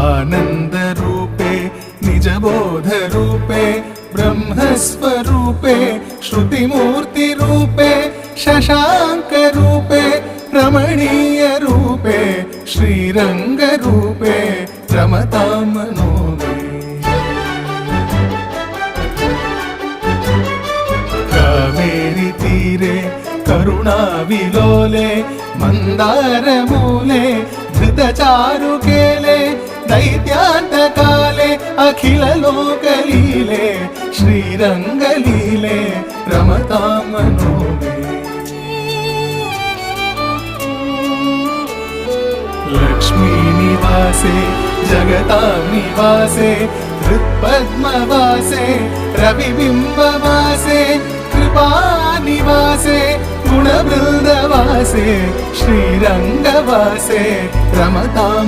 आनन्दरूपे निजबोधरूपे ब्रह्मस्वरूपे श्रुतिमूर्तिरूपे शशाङ्करूपे रमणीयरूपे श्रीरङ्गरूपे रमतां मनो मे। कावेरी तीरे करुणाविलोले मन्दारमूले धृतचारुकेले दैत्यान्तकाले अखिललोकलीले श्रीरङ्गलीले रमतां मनो मे। लक्ष्मीनिवासे जगतां निवासे हृत्पद्मवासे रविबिम्बवासे कृपानिवासे गुणवृन्दवासे श्रीरङ्गवासे रमतां